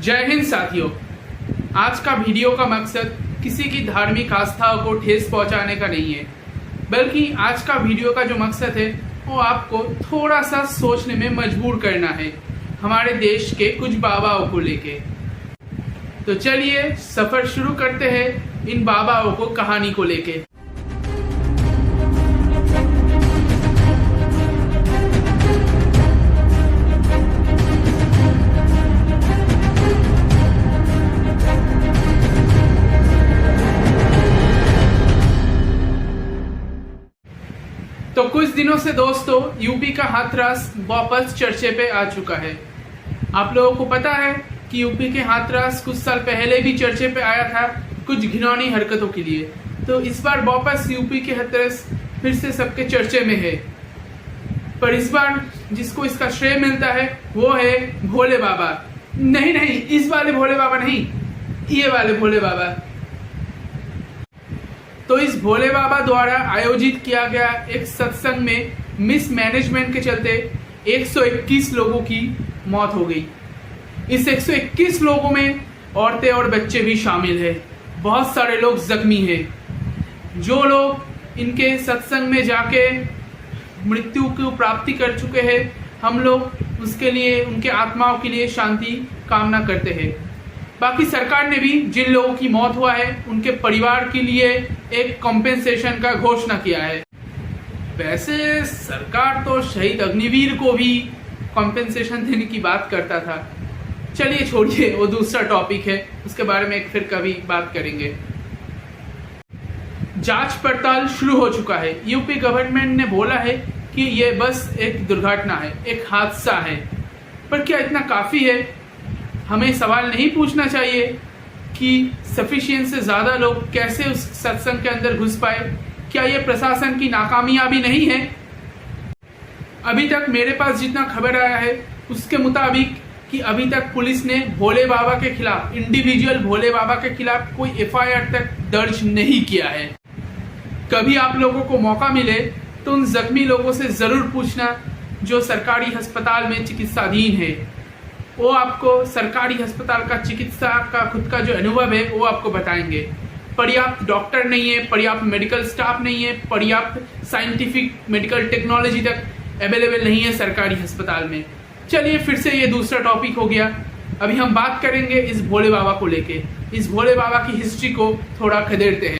जय हिंद साथियों। आज का वीडियो का मकसद किसी की धार्मिक आस्थाओं को ठेस पहुंचाने का नहीं है, बल्कि आज का वीडियो का जो मकसद है वो आपको थोड़ा सा सोचने में मजबूर करना है हमारे देश के कुछ बाबाओं को लेके। तो चलिए सफर शुरू करते हैं इन बाबाओं को कहानी को लेके। तो कुछ दिनों से दोस्तों यूपी का हाथरस वापस चर्चे पे आ चुका है। आप लोगों को पता है कि यूपी के हाथरस कुछ साल पहले भी चर्चे पे आया था कुछ घिनौनी हरकतों के लिए। तो इस बार वापस यूपी के हाथरस फिर से सबके चर्चे में है, पर इस बार जिसको इसका श्रेय मिलता है वो है भोले बाबा। नहीं, इस वाले भोले बाबा नहीं, ये वाले भोले बाबा। तो इस भोले बाबा द्वारा आयोजित किया गया एक सत्संग में मिसमैनेजमेंट के चलते 121 लोगों की मौत हो गई। इस 121 लोगों में औरतें और बच्चे भी शामिल हैं। बहुत सारे लोग जख्मी हैं। जो लोग इनके सत्संग में जाके मृत्यु की प्राप्ति कर चुके हैं, हम लोग उसके लिए, उनके आत्माओं के लिए शांति कामना करते हैं। बाकी सरकार ने भी जिन लोगों की मौत हुआ है उनके परिवार के लिए एक कॉम्पेंसेशन का घोषणा किया है। वैसे सरकार तो शहीद अग्निवीर को भी कॉम्पेंसेशन देने की बात करता था। चलिए छोड़िए, वो दूसरा टॉपिक है, उसके बारे में फिर कभी बात करेंगे। जांच पड़ताल शुरू हो चुका है। यूपी गवर्नमेंट ने बोला है कि ये बस एक दुर्घटना है, एक हादसा है। पर क्या इतना काफी है? हमें सवाल नहीं पूछना चाहिए कि सफिशिएंट से ज्यादा लोग कैसे उस सत्संग के अंदर घुस पाए? क्या ये प्रशासन की नाकामयाबी नहीं है? अभी तक मेरे पास जितना खबर आया है उसके मुताबिक कि अभी तक पुलिस ने भोले बाबा के खिलाफ, इंडिविजुअल भोले बाबा के खिलाफ कोई एफआईआर तक दर्ज नहीं किया है। कभी आप लोगों को मौका मिले तो उन जख्मी लोगों से जरूर पूछना जो सरकारी अस्पताल में चिकित्साधीन है। वो आपको सरकारी अस्पताल का चिकित्सा का खुद का जो अनुभव है वो आपको बताएंगे। पर्याप्त डॉक्टर नहीं है, पर्याप्त मेडिकल स्टाफ नहीं है, पर्याप्त साइंटिफिक मेडिकल टेक्नोलॉजी तक अवेलेबल नहीं है सरकारी अस्पताल में। चलिए फिर से ये दूसरा टॉपिक हो गया। अभी हम बात करेंगे इस भोले बाबा को लेके। इस भोले बाबा की हिस्ट्री को थोड़ा खदेड़ते हैं।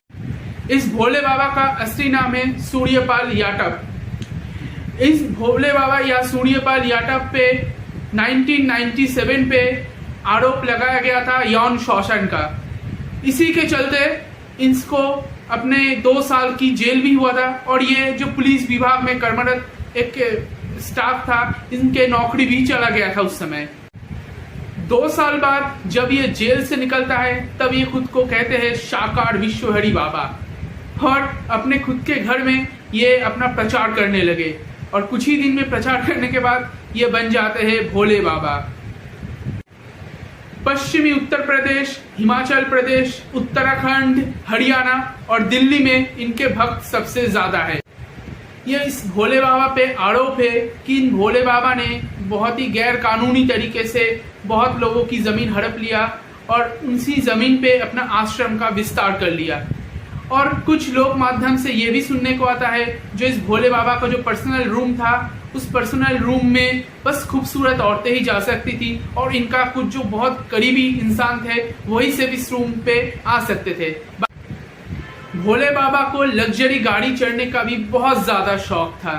इस भोले बाबा का असली नाम है सूर्यपाल याटव। इस भोले बाबा या सूर्यपाल याटव पे 1997 पे आरोप लगाया गया था यौन शोषण का। इसी के चलते इसको अपने 2 साल की जेल भी हुआ था, और ये जो पुलिस विभाग में कर्मरत एक स्टाफ था, इनके नौकरी भी चला गया था उस समय। 2 साल बाद जब ये जेल से निकलता है तब ये खुद को कहते हैं साकार विश्वहरि बाबा, और अपने खुद के घर में ये अपना प्रचार करने लगे। और कुछ ही दिन में प्रचार करने के बाद ये बन जाते हैं भोले बाबा। पश्चिमी उत्तर प्रदेश, हिमाचल प्रदेश, उत्तराखंड, हरियाणा और दिल्ली में इनके भक्त सबसे ज्यादा है। ये इस भोले बाबा पे आरोप है कि इन भोले बाबा ने बहुत ही गैर कानूनी तरीके से बहुत लोगों की जमीन हड़प लिया और उसी जमीन पे अपना आश्रम का विस्तार कर लिया। और कुछ लोक माध्यम से ये भी सुनने को आता है जो इस भोले बाबा का जो पर्सनल रूम था, उस पर्सनल रूम में बस खूबसूरत औरतें ही जा सकती थी, और इनका कुछ जो बहुत करीबी इंसान थे वही सिर्फ इस रूम पे आ सकते थे। भोले बाबा को लग्जरी गाड़ी चढ़ने का भी बहुत ज्यादा शौक था,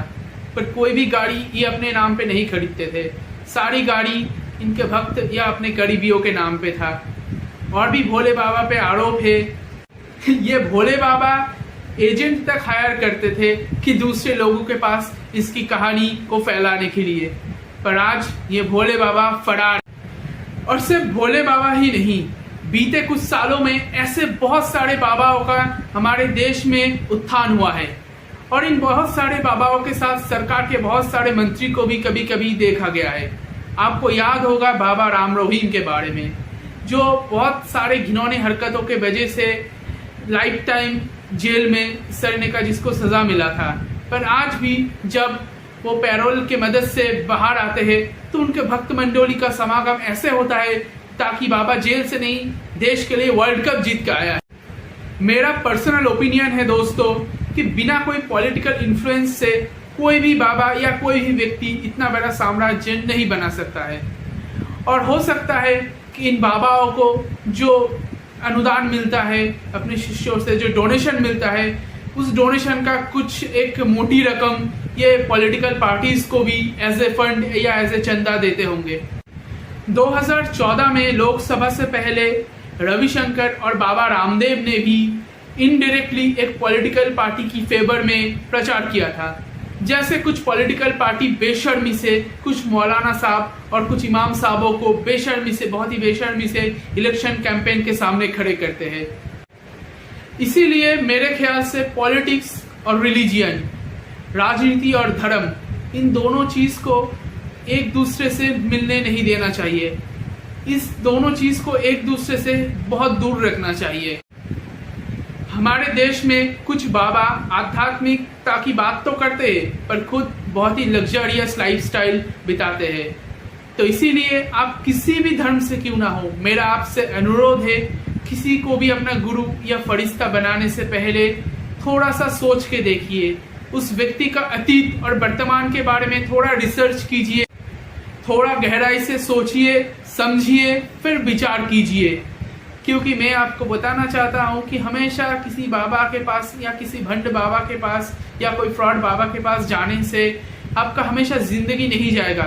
पर कोई भी गाड़ी ये अपने नाम पे नहीं खरीदते थे। सारी गाड़ी इनके भक्त या अपने करीबियों के नाम पे था। और भी भोले बाबा पे आरोप है ये भोले बाबा एजेंट तक हायर करते थे कि दूसरे लोगों के पास इसकी कहानी को फैलाने के लिए। पर आज ये भोले बाबा फरार। और सिर्फ भोले बाबा ही नहीं, बीते कुछ सालों में ऐसे बहुत सारे बाबाओं का हमारे देश में उत्थान हुआ है, और इन बहुत सारे बाबाओं के साथ सरकार के बहुत सारे मंत्री को भी कभी कभी देखा गया है। आपको याद होगा बाबा राम रहीम के बारे में, जो बहुत सारे घिनौने हरकतों के वजह से लाइफ टाइम जेल में सड़ने का जिसको सजा मिला था। पर आज भी जब वो पैरोल के मदद से बाहर आते हैं तो उनके भक्त मंडली का समागम ऐसे होता है ताकि बाबा जेल से नहीं, देश के लिए वर्ल्ड कप जीत के आया है। मेरा पर्सनल ओपिनियन है दोस्तों कि बिना कोई पॉलिटिकल इन्फ्लुएंस से कोई भी बाबा या कोई भी व्यक्ति इतना बड़ा साम्राज्य नहीं बना सकता है। और हो सकता है कि इन बाबाओं को जो अनुदान मिलता है अपने शिष्यों से, जो डोनेशन मिलता है, उस डोनेशन का कुछ एक मोटी रकम ये पॉलिटिकल पार्टीज को भी एज ए फंड या एज ए चंदा देते होंगे। 2014 में लोकसभा से पहले रविशंकर और बाबा रामदेव ने भी इनडायरेक्टली एक पॉलिटिकल पार्टी की फेवर में प्रचार किया था। जैसे कुछ पॉलिटिकल पार्टी बेशर्मी से कुछ मौलाना साहब और कुछ इमाम साहबों को बेशर्मी से, बहुत ही बेशर्मी से इलेक्शन कैंपेन के सामने खड़े करते हैं। इसीलिए मेरे ख्याल से पॉलिटिक्स और रिलीजियन, राजनीति और धर्म, इन दोनों चीज को एक दूसरे से मिलने नहीं देना चाहिए। इस दोनों चीज को एक दूसरे से बहुत दूर रखना चाहिए। हमारे देश में कुछ बाबा आध्यात्मिकता की बात तो करते हैं पर खुद बहुत ही लग्जरियस लाइफस्टाइल बिताते हैं। तो इसीलिए आप किसी भी धर्म से क्यों ना हो, मेरा आपसे अनुरोध है, किसी को भी अपना गुरु या फरिश्ता बनाने से पहले थोड़ा सा सोच के देखिए। उस व्यक्ति का अतीत और वर्तमान के बारे में थोड़ा रिसर्च कीजिए, थोड़ा गहराई से सोचिए, समझिए, फिर विचार कीजिए। क्योंकि मैं आपको बताना चाहता हूँ कि हमेशा किसी बाबा के पास या किसी भंड बाबा के पास या कोई फ्रॉड बाबा के पास जाने से आपका हमेशा जिंदगी नहीं जाएगा,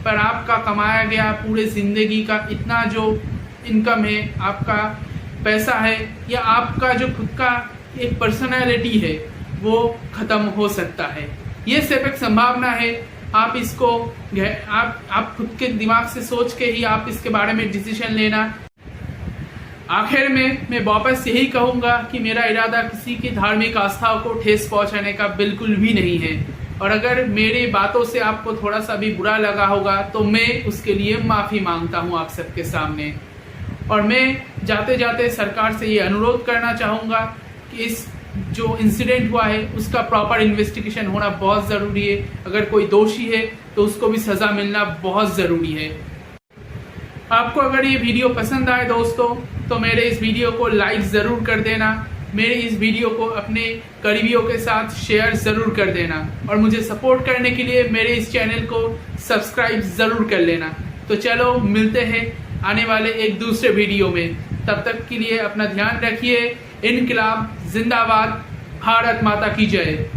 पर आपका कमाया गया पूरे जिंदगी का इतना जो इनकम है, आपका पैसा है या आपका जो खुद का एक पर्सनैलिटी है वो खत्म हो सकता है। ये सिर्फ एक संभावना है। आप इसको आप खुद के दिमाग से सोच के ही आप इसके बारे में डिसीजन लेना। आखिर में मैं वापस यही कहूँगा कि मेरा इरादा किसी की धार्मिक आस्थाओं को ठेस पहुँचाने का बिल्कुल भी नहीं है। और अगर मेरी बातों से आपको थोड़ा सा भी बुरा लगा होगा तो मैं उसके लिए माफ़ी मांगता हूँ आप सबके सामने। और मैं जाते जाते सरकार से ये अनुरोध करना चाहूँगा कि इस जो इंसिडेंट हुआ है उसका प्रॉपर इन्वेस्टिगेशन होना बहुत ज़रूरी है। अगर कोई दोषी है तो उसको भी सज़ा मिलना बहुत ज़रूरी है। आपको अगर ये वीडियो पसंद आए दोस्तों तो मेरे इस वीडियो को लाइक ज़रूर कर देना, मेरे इस वीडियो को अपने करीबियों के साथ शेयर ज़रूर कर देना और मुझे सपोर्ट करने के लिए मेरे इस चैनल को सब्सक्राइब ज़रूर कर लेना। तो चलो मिलते हैं आने वाले एक दूसरे वीडियो में। तब तक के लिए अपना ध्यान रखिए। इनकलाब जिंदाबाद, भारत माता की जय।